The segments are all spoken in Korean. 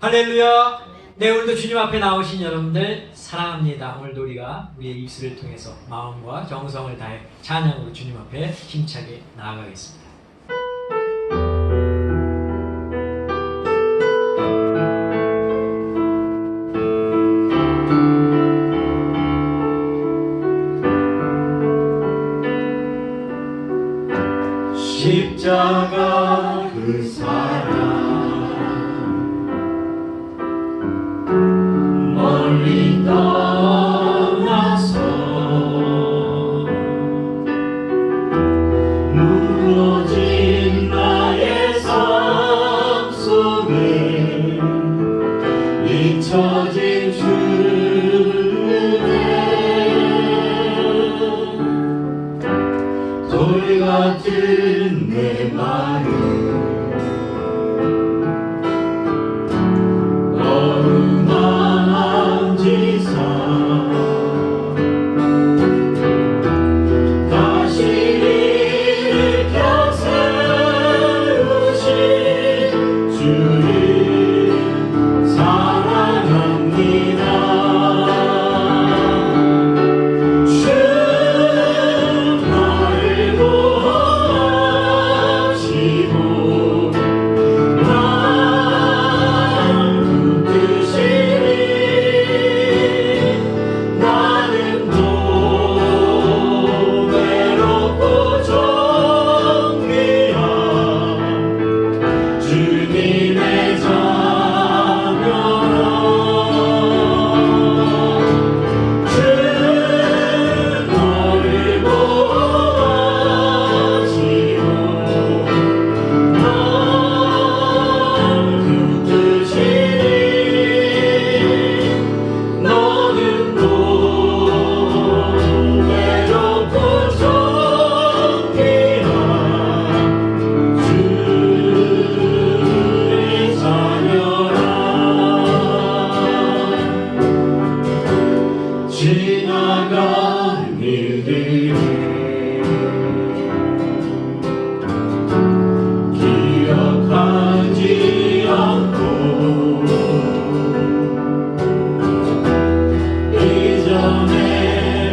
할렐루야. 네, 오늘도 주님 앞에 나오신 여러분들 사랑합니다. 오늘도 우리가 우리의 입술을 통해서 마음과 정성을 다해 찬양으로 주님 앞에 힘차게 나아가겠습니다. 십자가 그 사랑 멀리 떠나서 무너진 나의 삶 속에 잊혀진 주의 돌 같은 내 마음 지나간 일들이 기억하지 않고 이전에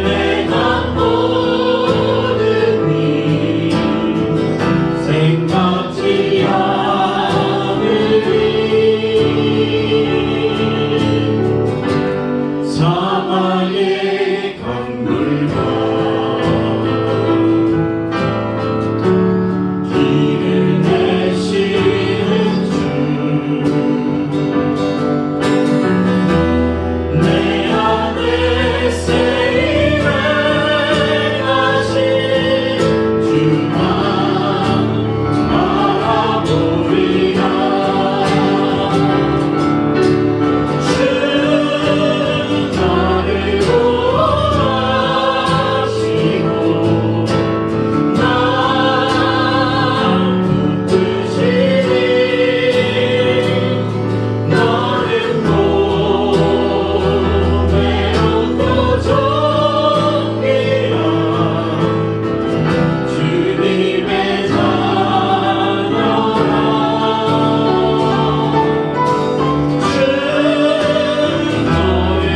내가 모든 일 생각지 않으리 사막의 강물과 길을 내시는 주 내 안에 세임을 가신 주만 바라보리라 주 나를 구하시고 날 붙드시니 너는 외롭고 정리라 주님의 자녀라 주 너를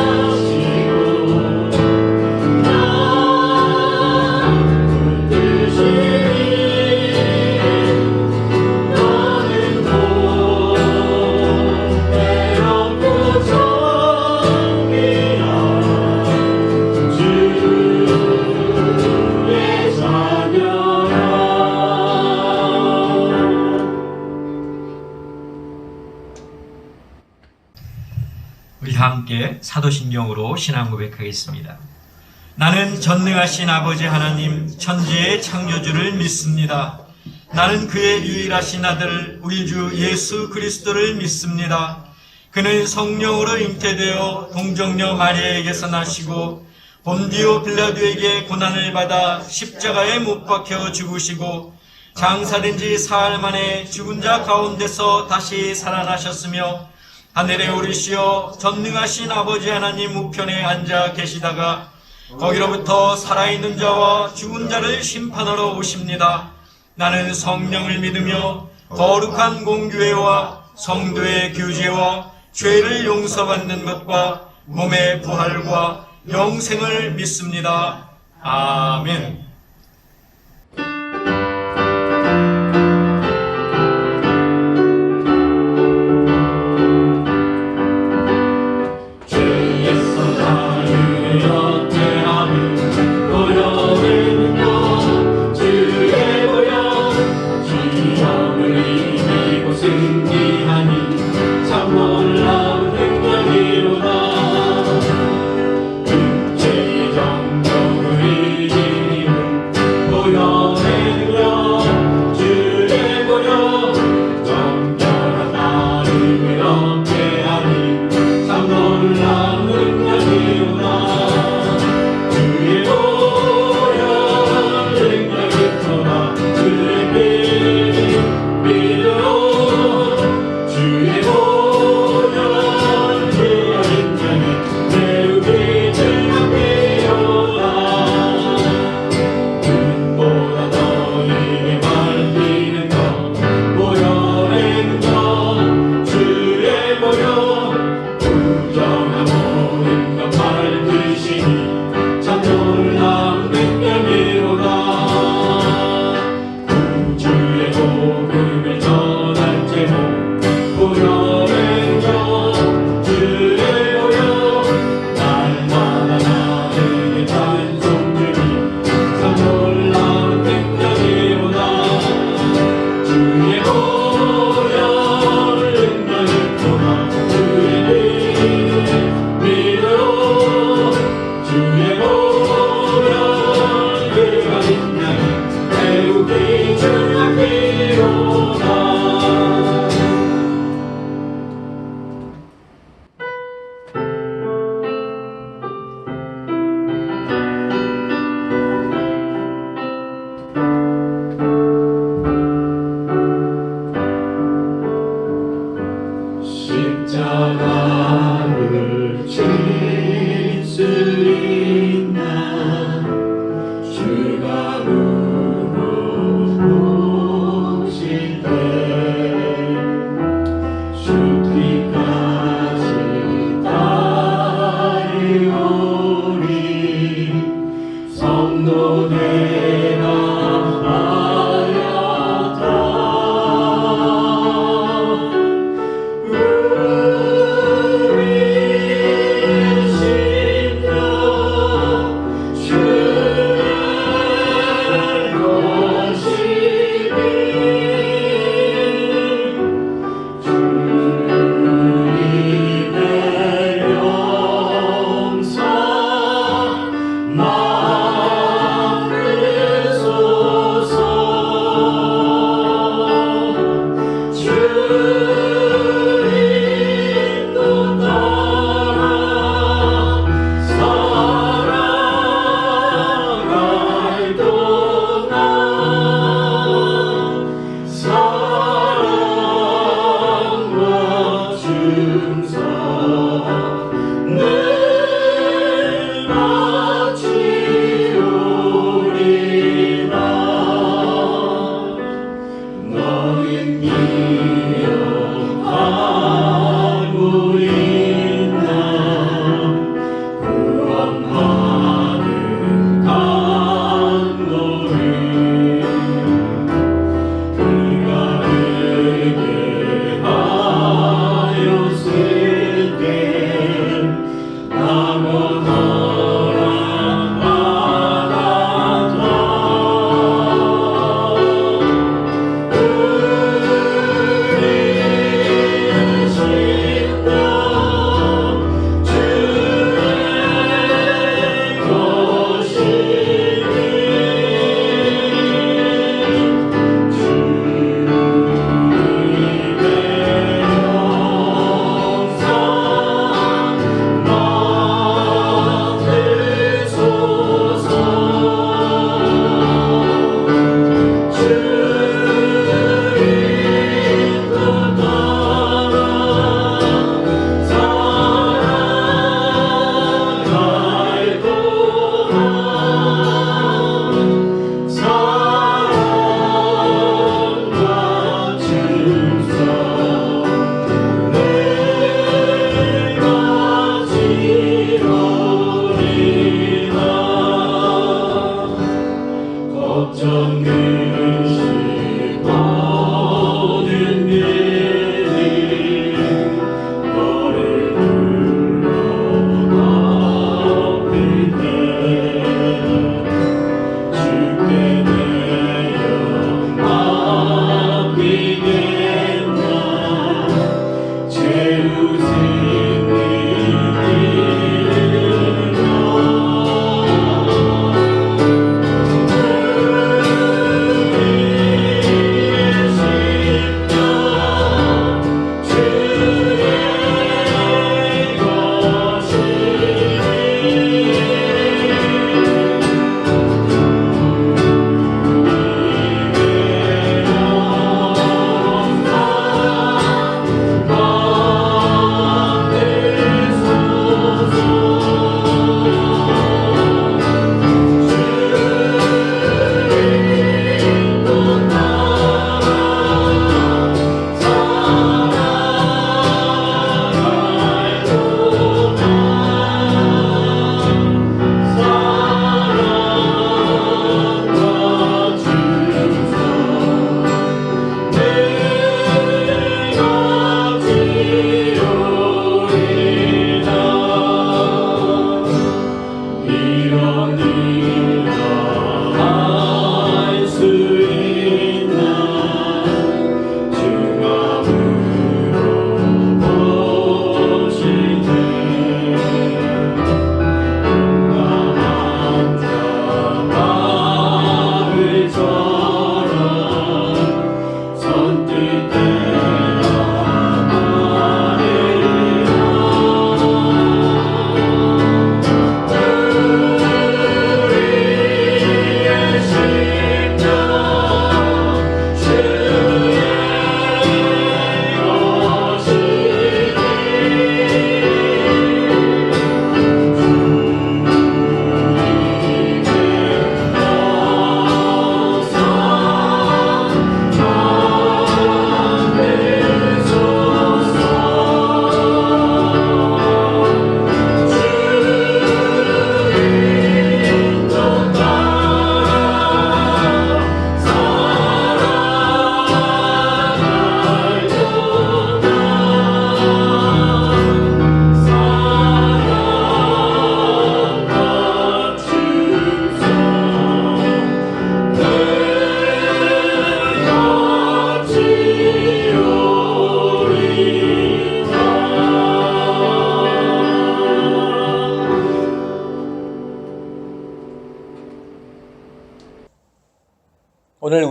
구하시고 날 붙드시니 너는 외롭고 정리라 주의 자녀라. 우리 함께 사도신경으로 신앙 고백하겠습니다. 나는 전능하신 아버지 하나님 천지의 창조주를 믿습니다. 나는 그의 유일하신 아들 우리 주 예수 그리스도를 믿습니다. 그는 성령으로 잉태되어 동정녀 마리아에게서 나시고 본디오 빌라도에게 고난을 받아 십자가에 못 박혀 죽으시고 장사된 지 사흘 만에 죽은 자 가운데서 다시 살아나셨으며 하늘에 오르시어 전능하신 아버지 하나님 우편에 앉아 계시다가 거기로부터 살아있는 자와 죽은 자를 심판하러 오십니다. 나는 성령을 믿으며 거룩한 공교회와 성도의 교제와 죄를 용서받는 것과 몸의 부활과 영생을 믿습니다. 아멘. 주께서 나를 어때하는 고요는요 주의 보여 시험을 이기고 승리하니 참 놀라운 능력이로다 육체의 정욕을 이기고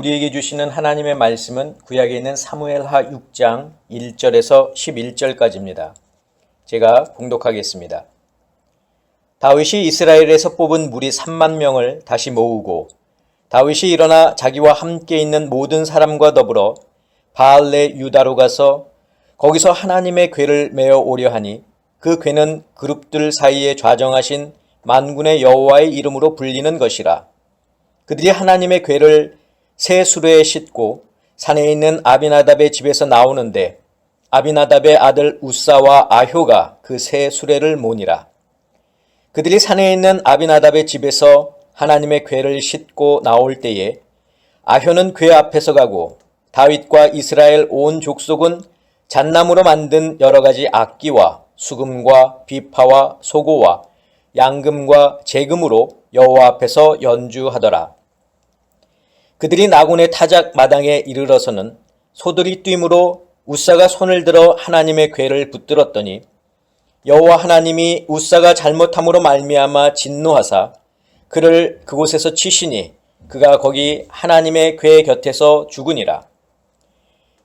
우리에게 주시는 하나님의 말씀은 구약에 있는 사무엘하 6장 1절에서 11절까지입니다. 제가 봉독하겠습니다. 다윗이 이스라엘에서 뽑은 무리 3만 명을 다시 모으고 다윗이 일어나 자기와 함께 있는 모든 사람과 더불어 바알레 유다로 가서 거기서 하나님의 궤를 메어 오려 하니 그 궤는 그룹들 사이에 좌정하신 만군의 여호와의 이름으로 불리는 것이라. 그들이 하나님의 궤를 새 수레에 싣고 산에 있는 아비나답의 집에서 나오는데 아비나답의 아들 우사와 아효가 그 새 수레를 모니라. 그들이 산에 있는 아비나답의 집에서 하나님의 궤를 싣고 나올 때에 아효는 궤 앞에서 가고 다윗과 이스라엘 온 족속은 잣나무로 만든 여러 가지 악기와 수금과 비파와 소고와 양금과 재금으로 여호와 앞에서 연주하더라. 그들이 나곤의 타작 마당에 이르러서는 소들이 뛰므로 우사가 손을 들어 하나님의 궤를 붙들었더니 여호와 하나님이 우사가 잘못함으로 말미암아 진노하사 그를 그곳에서 치시니 그가 거기 하나님의 궤 곁에서 죽으니라.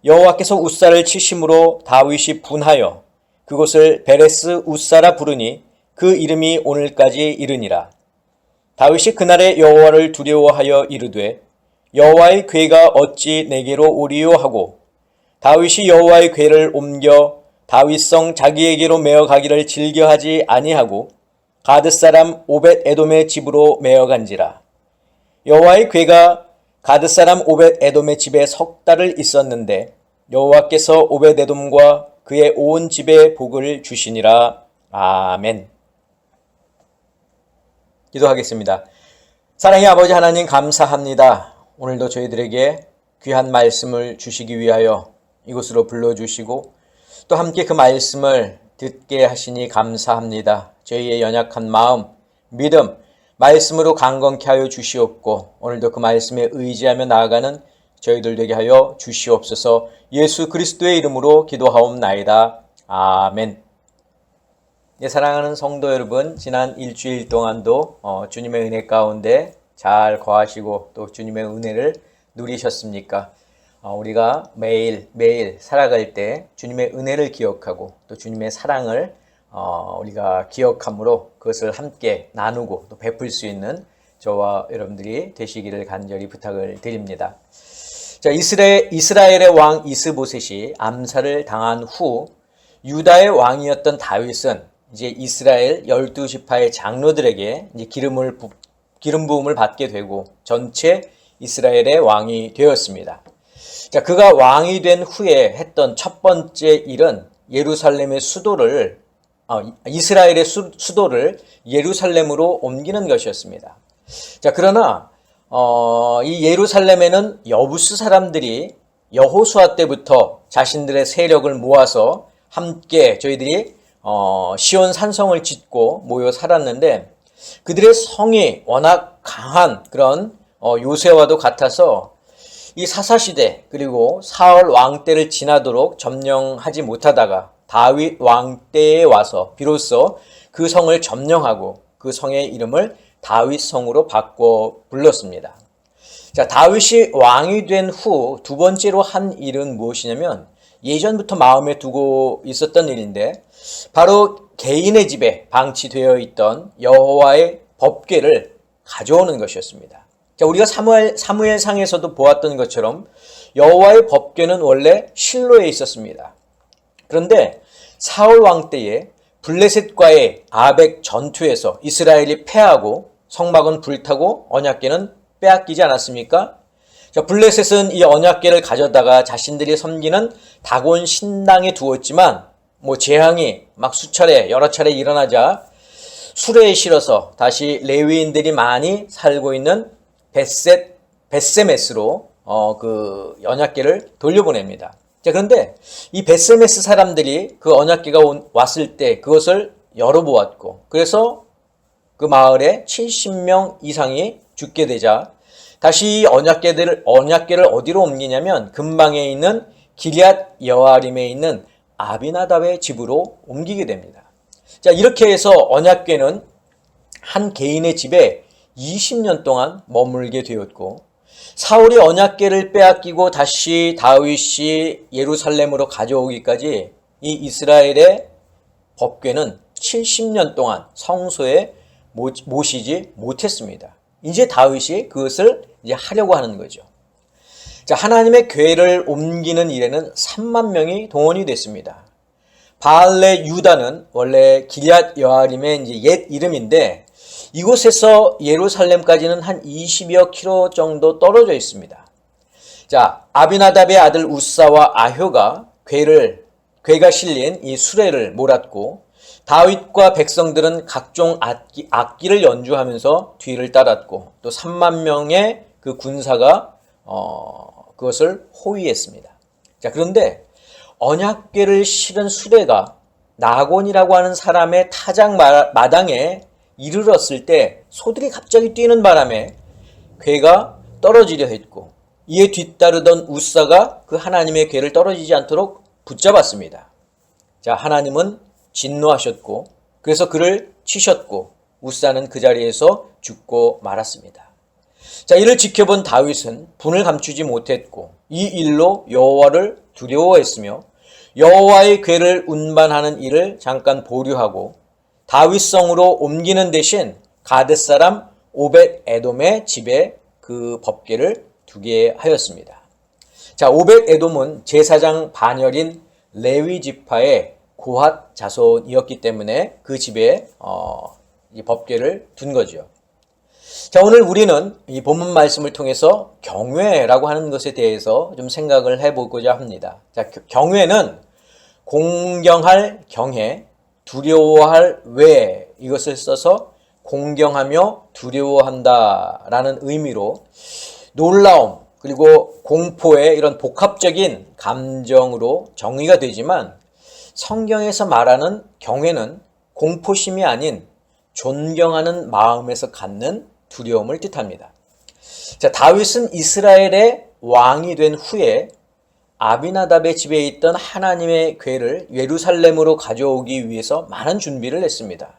여호와께서 우사를 치심으로 다윗이 분하여 그곳을 베레스 우사라 부르니 그 이름이 오늘까지 이르니라. 다윗이 그날에 여호와를 두려워하여 이르되 여호와의 궤가 어찌 내게로 오리요 하고 다윗이 여호와의 궤를 옮겨 다윗성 자기에게로 메어 가기를 즐겨하지 아니하고 가드 사람 오벳 에돔의 집으로 메어 간지라. 여호와의 궤가 가드 사람 오벳 에돔의 집에 석 달을 있었는데 여호와께서 오벳 에돔과 그의 온 집에 복을 주시니라. 아멘. 기도하겠습니다. 사랑의 아버지 하나님 감사합니다. 오늘도 저희들에게 귀한 말씀을 주시기 위하여 이곳으로 불러주시고 또 함께 그 말씀을 듣게 하시니 감사합니다. 저희의 연약한 마음, 믿음, 말씀으로 강건케 하여 주시옵고 오늘도 그 말씀에 의지하며 나아가는 저희들 되게 하여 주시옵소서. 예수 그리스도의 이름으로 기도하옵나이다. 아멘. 예, 사랑하는 성도 여러분, 지난 일주일 동안도 주님의 은혜 가운데 잘 거하시고 또 주님의 은혜를 누리셨습니까? 우리가 매일 살아갈 때 주님의 은혜를 기억하고 또 주님의 사랑을 우리가 기억함으로 그것을 함께 나누고 또 베풀 수 있는 저와 여러분들이 되시기를 간절히 부탁을 드립니다. 자, 이스라엘의 왕 이스보셋이 암살을 당한 후 유다의 왕이었던 다윗은 이제 이스라엘 12지파의 장로들에게 이제 기름 부음을 받게 되고 전체 이스라엘의 왕이 되었습니다. 자, 그가 왕이 된 후에 했던 첫 번째 일은 예루살렘의 수도를 이스라엘의 수도를 예루살렘으로 옮기는 것이었습니다. 자, 그러나 이 예루살렘에는 여부스 사람들이 여호수아 때부터 자신들의 세력을 모아서 함께 저희들이 시온 산성을 짓고 모여 살았는데 그들의 성이 워낙 강한 그런 요새와도 같아서 이 사사시대 그리고 사울 왕 때를 지나도록 점령하지 못하다가 다윗 왕 때에 와서 비로소 그 성을 점령하고 그 성의 이름을 다윗 성으로 바꿔 불렀습니다. 자, 다윗이 왕이 된 후 두 번째로 한 일은 무엇이냐면 예전부터 마음에 두고 있었던 일인데 바로 개인의 집에 방치되어 있던 여호와의 법궤를 가져오는 것이었습니다. 자, 우리가 사무엘상에서도 보았던 것처럼 여호와의 법궤는 원래 실로에 있었습니다. 그런데 사울 왕 때에 블레셋과의 아벡 전투에서 이스라엘이 패하고 성막은 불타고 언약궤는 빼앗기지 않았습니까? 자, 블레셋은 이 언약궤를 가져다가 자신들이 섬기는 다곤 신당에 두었지만 재앙이 막 여러 차례 일어나자 수레에 실어서 다시 레위인들이 많이 살고 있는 벳세메스로 그 언약궤를 돌려보냅니다. 자, 그런데 이 벳세메스 사람들이 그 언약궤가 왔을 때 그것을 열어보았고 그래서 그 마을에 70명 이상이 죽게 되자 다시 이 언약궤를 어디로 옮기냐면 근방에 있는 기럇 여아림에 있는 아비나답의 집으로 옮기게 됩니다. 자, 이렇게 해서 언약궤는 한 개인의 집에 20년 동안 머물게 되었고 사울이 언약궤를 빼앗기고 다시 다윗이 예루살렘으로 가져오기까지 이 이스라엘의 법궤는 70년 동안 성소에 모시지 못했습니다. 이제 다윗이 그것을 이제 하려고 하는 거죠. 자, 하나님의 궤를 옮기는 일에는 3만 명이 동원이 됐습니다. 바알레 유다는 원래 기럇 여아림의 이제 옛 이름인데 이곳에서 예루살렘까지는 한 20여 킬로 정도 떨어져 있습니다. 자, 아비나답의 아들 우사와 아효가 궤가 실린 이 수레를 몰았고 다윗과 백성들은 각종 악기를 연주하면서 뒤를 따랐고 또 3만 명의 그 군사가 그것을 호위했습니다. 자, 그런데 언약궤를 실은 수레가 나곤이라고 하는 사람의 타작 마당에 이르렀을 때 소들이 갑자기 뛰는 바람에 궤가 떨어지려 했고 이에 뒤따르던 우사가 그 하나님의 궤를 떨어지지 않도록 붙잡았습니다. 자, 하나님은 진노하셨고 그래서 그를 치셨고 우사는 그 자리에서 죽고 말았습니다. 자, 이를 지켜본 다윗은 분을 감추지 못했고 이 일로 여호와를 두려워했으며 여호와의 궤를 운반하는 일을 잠깐 보류하고 다윗성으로 옮기는 대신 가뎃 사람 오벳 에돔의 집에 그 법궤를 두게 하였습니다. 자, 오벳 에돔은 제사장 반열인 레위 지파의 고핫 자손이었기 때문에 그 집에 이 법궤를 둔 거죠. 자, 오늘 우리는 이 본문 말씀을 통해서 경외라고 하는 것에 대해서 좀 생각을 해보고자 합니다. 자, 경외는 공경할 경외, 두려워할 외 이것을 써서 공경하며 두려워한다라는 의미로 놀라움 그리고 공포의 이런 복합적인 감정으로 정의가 되지만 성경에서 말하는 경외는 공포심이 아닌 존경하는 마음에서 갖는 두려움을 뜻합니다. 자, 다윗은 이스라엘의 왕이 된 후에 아비나답의 집에 있던 하나님의 궤를 예루살렘으로 가져오기 위해서 많은 준비를 했습니다.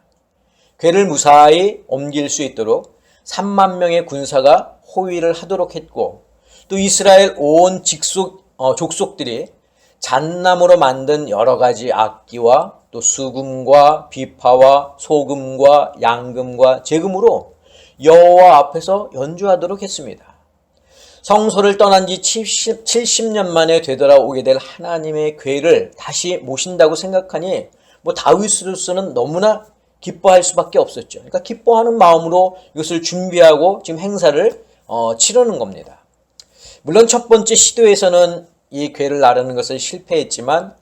궤를 무사히 옮길 수 있도록 3만 명의 군사가 호위를 하도록 했고 또 이스라엘 온 족속들이 잣나무로 만든 여러 가지 악기와 또 수금과 비파와 소금과 양금과 제금으로 여호와 앞에서 연주하도록 했습니다. 성소를 떠난 지 70년 만에 되돌아오게 될 하나님의 궤를 다시 모신다고 생각하니 다윗으로서는 너무나 기뻐할 수밖에 없었죠. 그러니까 기뻐하는 마음으로 이것을 준비하고 지금 행사를 치르는 겁니다. 물론 첫 번째 시도에서는 이 궤를 나르는 것을 실패했지만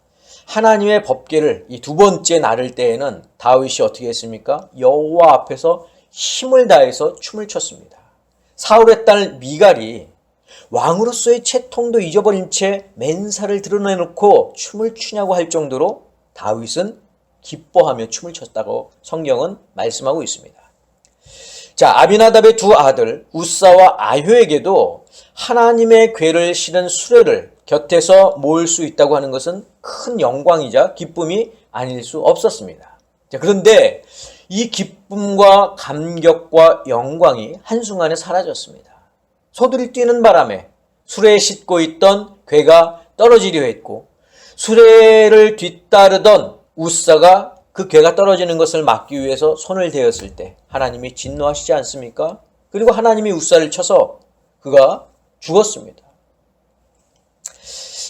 하나님의 법궤를 이 두 번째 나를 때에는 다윗이 어떻게 했습니까? 여호와 앞에서 힘을 다해서 춤을 췄습니다. 사울의 딸 미갈이 왕으로서의 채통도 잊어버린 채 맨살을 드러내놓고 춤을 추냐고 할 정도로 다윗은 기뻐하며 춤을 췄다고 성경은 말씀하고 있습니다. 자, 아비나답의 두 아들 우사와 아효에게도 하나님의 궤를 실은 수레를 곁에서 모을 수 있다고 하는 것은 큰 영광이자 기쁨이 아닐 수 없었습니다. 자, 그런데 이 기쁨과 감격과 영광이 한순간에 사라졌습니다. 소들이 뛰는 바람에 수레에 싣고 있던 궤가 떨어지려 했고 수레를 뒤따르던 우사가 그 궤가 떨어지는 것을 막기 위해서 손을 대었을 때 하나님이 진노하시지 않습니까? 그리고 하나님이 우사를 쳐서 그가 죽었습니다.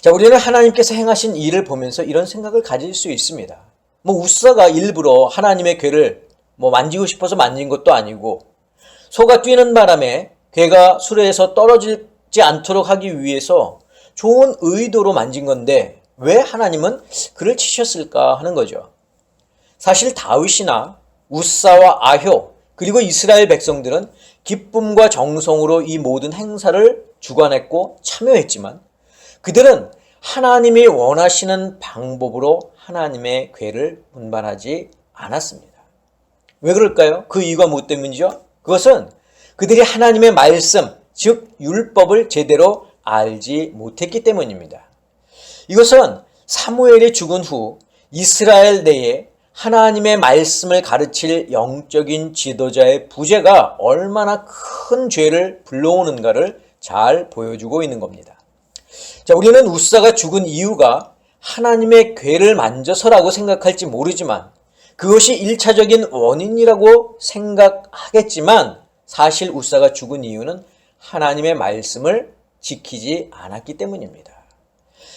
자, 우리는 하나님께서 행하신 일을 보면서 이런 생각을 가질 수 있습니다. 우사가 일부러 하나님의 궤를 만지고 싶어서 만진 것도 아니고 소가 뛰는 바람에 궤가 수레에서 떨어지지 않도록 하기 위해서 좋은 의도로 만진 건데 왜 하나님은 그를 치셨을까 하는 거죠. 사실 다윗이나 우사와 아효 그리고 이스라엘 백성들은 기쁨과 정성으로 이 모든 행사를 주관했고 참여했지만 그들은 하나님이 원하시는 방법으로 하나님의 궤를 운반하지 않았습니다. 왜 그럴까요? 그 이유가 무엇 때문이죠? 그것은 그들이 하나님의 말씀, 즉 율법을 제대로 알지 못했기 때문입니다. 이것은 사무엘이 죽은 후 이스라엘 내에 하나님의 말씀을 가르칠 영적인 지도자의 부재가 얼마나 큰 죄를 불러오는가를 잘 보여주고 있는 겁니다. 자, 우리는 우사가 죽은 이유가 하나님의 궤를 만져서라고 생각할지 모르지만 그것이 1차적인 원인이라고 생각하겠지만 사실 우사가 죽은 이유는 하나님의 말씀을 지키지 않았기 때문입니다.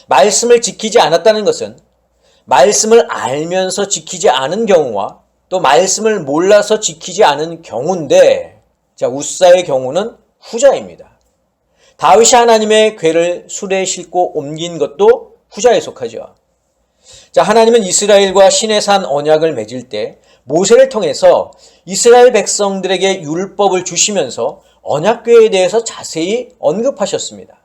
말씀을 지키지 않았다는 것은 말씀을 알면서 지키지 않은 경우와 또 말씀을 몰라서 지키지 않은 경우인데, 자, 우사의 경우는 후자입니다. 다윗이 하나님의 궤를 수레에 싣고 옮긴 것도 후자에 속하죠. 자, 하나님은 이스라엘과 시내산 언약을 맺을 때 모세를 통해서 이스라엘 백성들에게 율법을 주시면서 언약궤에 대해서 자세히 언급하셨습니다.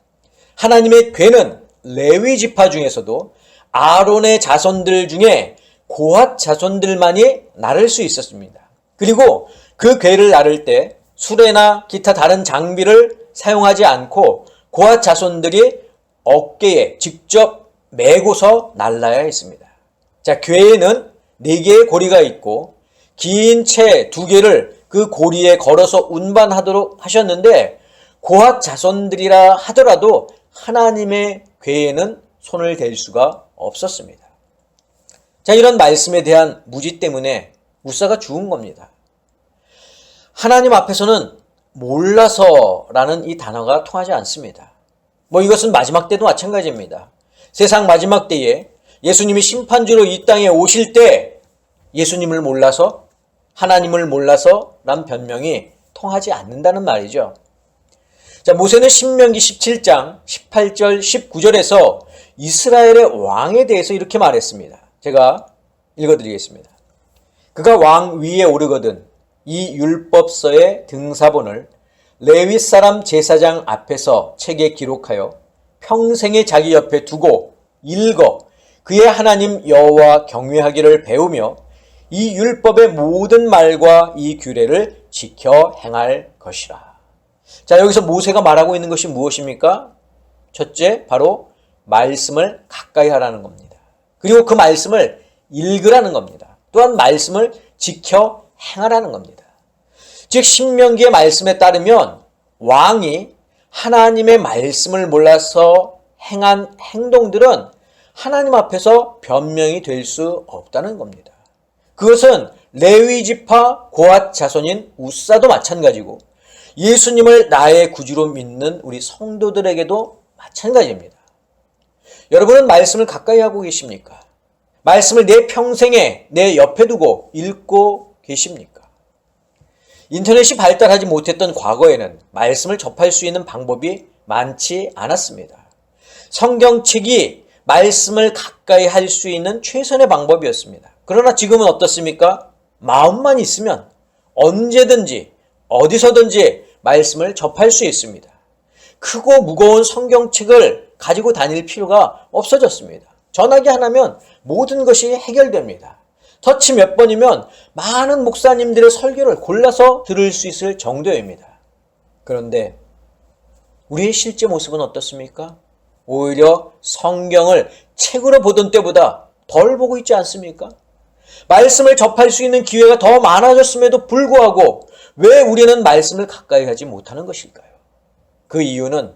하나님의 궤는 레위 지파 중에서도 아론의 자손들 중에 고핫 자손들만이 나를 수 있었습니다. 그리고 그 궤를 나를 때 수레나 기타 다른 장비를 사용하지 않고 고핫 자손들이 어깨에 직접 메고서 날라야 했습니다. 자, 궤에는 4개의 고리가 있고 긴 채 2개를 그 고리에 걸어서 운반하도록 하셨는데 고핫 자손들이라 하더라도 하나님의 궤에는 손을 댈 수가 없었습니다. 자, 이런 말씀에 대한 무지 때문에 우사가 죽은 겁니다. 하나님 앞에서는 몰라서라는 이 단어가 통하지 않습니다. 이것은 마지막 때도 마찬가지입니다. 세상 마지막 때에 예수님이 심판주로 이 땅에 오실 때 예수님을 몰라서, 하나님을 몰라서 란 변명이 통하지 않는다는 말이죠. 자, 모세는 신명기 17장 18절 19절에서 이스라엘의 왕에 대해서 이렇게 말했습니다. 제가 읽어드리겠습니다. 그가 왕 위에 오르거든 이 율법서의 등사본을 레위 사람 제사장 앞에서 책에 기록하여 평생에 자기 옆에 두고 읽어 그의 하나님 여호와 경외하기를 배우며 이 율법의 모든 말과 이 규례를 지켜 행할 것이라. 자, 여기서 모세가 말하고 있는 것이 무엇입니까? 첫째, 바로 말씀을 가까이 하라는 겁니다. 그리고 그 말씀을 읽으라는 겁니다. 또한 말씀을 지켜 행하라는 겁니다. 즉 신명기의 말씀에 따르면 왕이 하나님의 말씀을 몰라서 행한 행동들은 하나님 앞에서 변명이 될 수 없다는 겁니다. 그것은 레위 지파 고핫 자손인 우사도 마찬가지고 예수님을 나의 구주로 믿는 우리 성도들에게도 마찬가지입니다. 여러분은 말씀을 가까이 하고 계십니까? 말씀을 내 평생에 내 옆에 두고 읽고 계십니까? 인터넷이 발달하지 못했던 과거에는 말씀을 접할 수 있는 방법이 많지 않았습니다. 성경책이 말씀을 가까이 할 수 있는 최선의 방법이었습니다. 그러나 지금은 어떻습니까? 마음만 있으면 언제든지 어디서든지 말씀을 접할 수 있습니다. 크고 무거운 성경책을 가지고 다닐 필요가 없어졌습니다. 전화기 하나면 모든 것이 해결됩니다. 터치 몇 번이면 많은 목사님들의 설교를 골라서 들을 수 있을 정도입니다. 그런데 우리의 실제 모습은 어떻습니까? 오히려 성경을 책으로 보던 때보다 덜 보고 있지 않습니까? 말씀을 접할 수 있는 기회가 더 많아졌음에도 불구하고 왜 우리는 말씀을 가까이 하지 못하는 것일까요? 그 이유는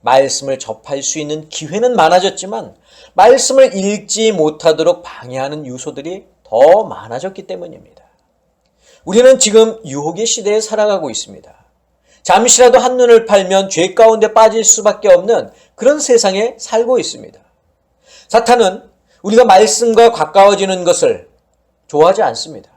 말씀을 접할 수 있는 기회는 많아졌지만 말씀을 읽지 못하도록 방해하는 요소들이 더 많아졌기 때문입니다. 우리는 지금 유혹의 시대에 살아가고 있습니다. 잠시라도 한눈을 팔면 죄 가운데 빠질 수밖에 없는 그런 세상에 살고 있습니다. 사탄은 우리가 말씀과 가까워지는 것을 좋아하지 않습니다.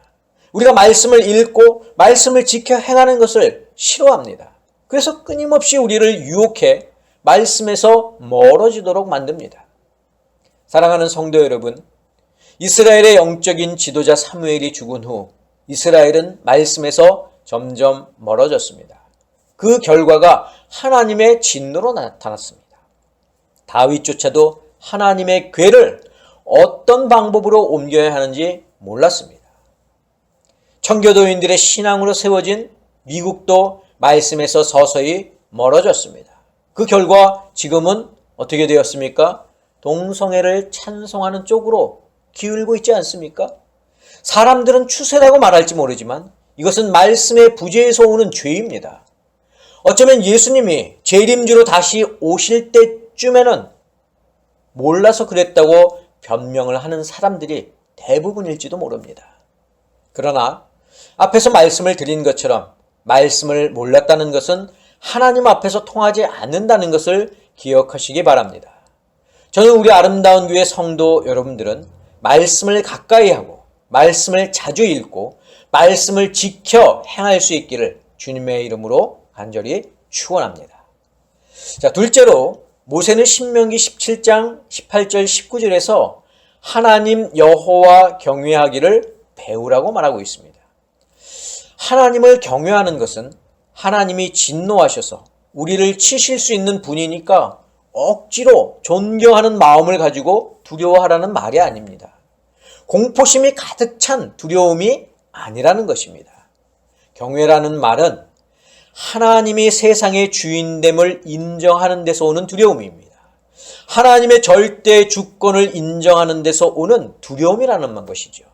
우리가 말씀을 읽고 말씀을 지켜 행하는 것을 싫어합니다. 그래서 끊임없이 우리를 유혹해 말씀에서 멀어지도록 만듭니다. 사랑하는 성도 여러분, 이스라엘의 영적인 지도자 사무엘이 죽은 후 이스라엘은 말씀에서 점점 멀어졌습니다. 그 결과가 하나님의 진노로 나타났습니다. 다윗조차도 하나님의 궤를 어떤 방법으로 옮겨야 하는지 몰랐습니다. 청교도인들의 신앙으로 세워진 미국도 말씀에서 서서히 멀어졌습니다. 그 결과 지금은 어떻게 되었습니까? 동성애를 찬송하는 쪽으로 기울고 있지 않습니까? 사람들은 추세라고 말할지 모르지만 이것은 말씀의 부재에서 오는 죄입니다. 어쩌면 예수님이 재림주로 다시 오실 때쯤에는 몰라서 그랬다고 변명을 하는 사람들이 대부분일지도 모릅니다. 그러나 앞에서 말씀을 드린 것처럼 말씀을 몰랐다는 것은 하나님 앞에서 통하지 않는다는 것을 기억하시기 바랍니다. 저는 우리 아름다운 교회 성도 여러분들은 말씀을 가까이 하고 말씀을 자주 읽고 말씀을 지켜 행할 수 있기를 주님의 이름으로 간절히 축원합니다. 자, 둘째로 모세는 신명기 17장 18절 19절에서 하나님 여호와 경외하기를 배우라고 말하고 있습니다. 하나님을 경외하는 것은 하나님이 진노하셔서 우리를 치실 수 있는 분이니까 억지로 존경하는 마음을 가지고 두려워하라는 말이 아닙니다. 공포심이 가득 찬 두려움이 아니라는 것입니다. 경외라는 말은 하나님이 세상의 주인됨을 인정하는 데서 오는 두려움입니다. 하나님의 절대 주권을 인정하는 데서 오는 두려움이라는 것이죠.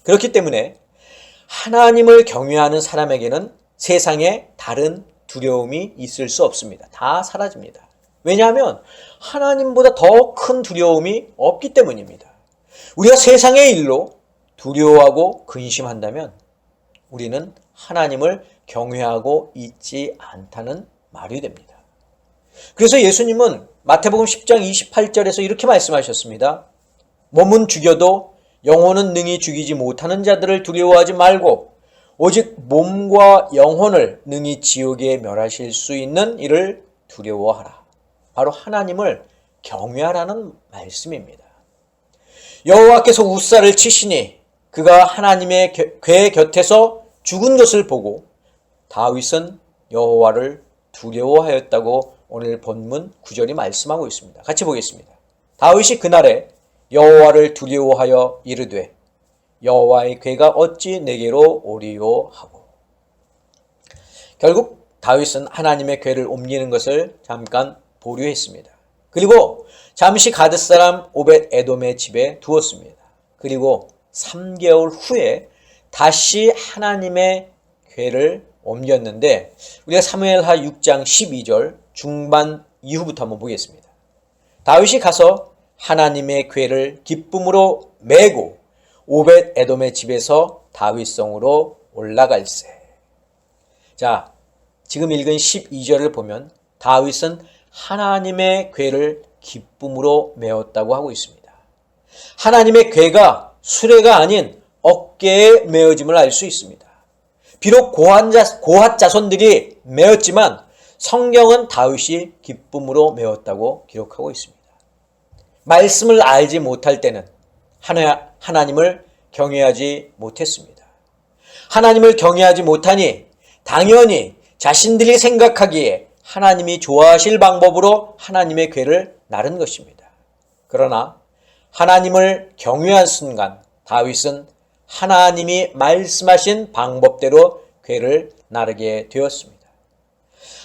그렇기 때문에 하나님을 경외하는 사람에게는 세상에 다른 두려움이 있을 수 없습니다. 다 사라집니다. 왜냐하면 하나님보다 더 큰 두려움이 없기 때문입니다. 우리가 세상의 일로 두려워하고 근심한다면 우리는 하나님을 경외하고 있지 않다는 말이 됩니다. 그래서 예수님은 마태복음 10장 28절에서 이렇게 말씀하셨습니다. 몸은 죽여도 영혼은 능히 죽이지 못하는 자들을 두려워하지 말고 오직 몸과 영혼을 능히 지옥에 멸하실 수 있는 이를 두려워하라. 바로 하나님을 경외하라는 말씀입니다. 여호와께서 웃사를 치시니 그가 하나님의 궤 곁에서 죽은 것을 보고 다윗은 여호와를 두려워하였다고 오늘 본문 9절이 말씀하고 있습니다. 같이 보겠습니다. 다윗이 그날에 여호와를 두려워하여 이르되 여호와의 궤가 어찌 내게로 오리요 하고. 결국 다윗은 하나님의 궤를 옮기는 것을 잠깐 보류했습니다. 그리고 잠시 가드 사람 오벳 에돔의 집에 두었습니다. 그리고 3개월 후에 다시 하나님의 궤를 옮겼는데 우리가 사무엘하 6장 12절 중반 이후부터 한번 보겠습니다. 다윗이 가서 하나님의 궤를 기쁨으로 메고 오벳 에돔의 집에서 다윗성으로 올라갈세. 자, 지금 읽은 12절을 보면 다윗은 하나님의 궤를 기쁨으로 메었다고 하고 있습니다. 하나님의 궤가 수레가 아닌 어깨에 메어짐을 알 수 있습니다. 비록 고핫 자손들이 메었지만 성경은 다윗이 기쁨으로 메었다고 기록하고 있습니다. 말씀을 알지 못할 때는 하나님을 경외하지 못했습니다. 하나님을 경외하지 못하니 당연히 자신들이 생각하기에 하나님이 좋아하실 방법으로 하나님의 궤를 나른 것입니다. 그러나 하나님을 경외한 순간 다윗은 하나님이 말씀하신 방법대로 궤를 나르게 되었습니다.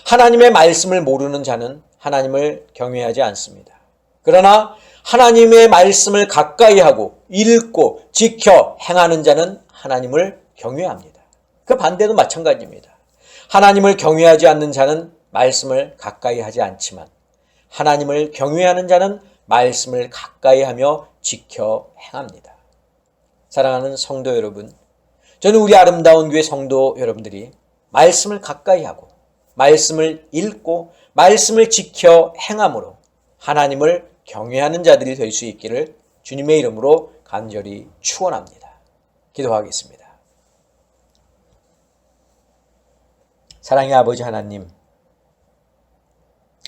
하나님의 말씀을 모르는 자는 하나님을 경외하지 않습니다. 그러나 하나님의 말씀을 가까이 하고 읽고 지켜 행하는 자는 하나님을 경외합니다. 그 반대도 마찬가지입니다. 하나님을 경외하지 않는 자는 말씀을 가까이 하지 않지만 하나님을 경외하는 자는 말씀을 가까이 하며 지켜 행합니다. 사랑하는 성도 여러분, 저는 우리 아름다운 교회 성도 여러분들이 말씀을 가까이 하고 말씀을 읽고 말씀을 지켜 행함으로 하나님을 경외하는 자들이 될 수 있기를 주님의 이름으로 간절히 축원합니다. 기도하겠습니다. 사랑의 아버지 하나님,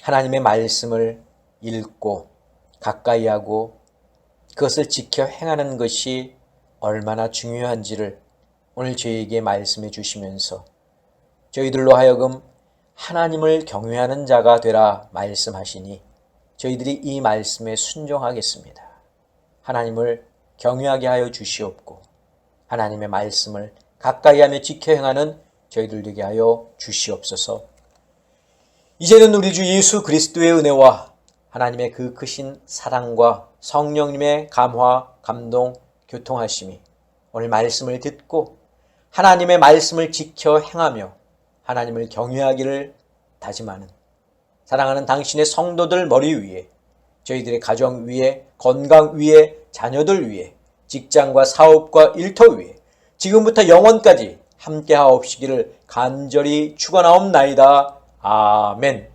하나님의 말씀을 읽고 가까이 하고 그것을 지켜 행하는 것이 얼마나 중요한지를 오늘 저희에게 말씀해 주시면서 저희들로 하여금 하나님을 경외하는 자가 되라 말씀하시니 저희들이 이 말씀에 순종하겠습니다. 하나님을 경외하게 하여 주시옵고 하나님의 말씀을 가까이 하며 지켜 행하는 저희들 되게 하여 주시옵소서. 이제는 우리 주 예수 그리스도의 은혜와 하나님의 그 크신 사랑과 성령님의 감화, 감동, 교통하심이 오늘 말씀을 듣고 하나님의 말씀을 지켜 행하며 하나님을 경외하기를 다짐하는 사랑하는 당신의 성도들 머리 위에, 저희들의 가정 위에, 건강 위에, 자녀들 위에, 직장과 사업과 일터 위에 지금부터 영원까지 함께 하옵시기를 간절히 축원하옵나이다. 아멘.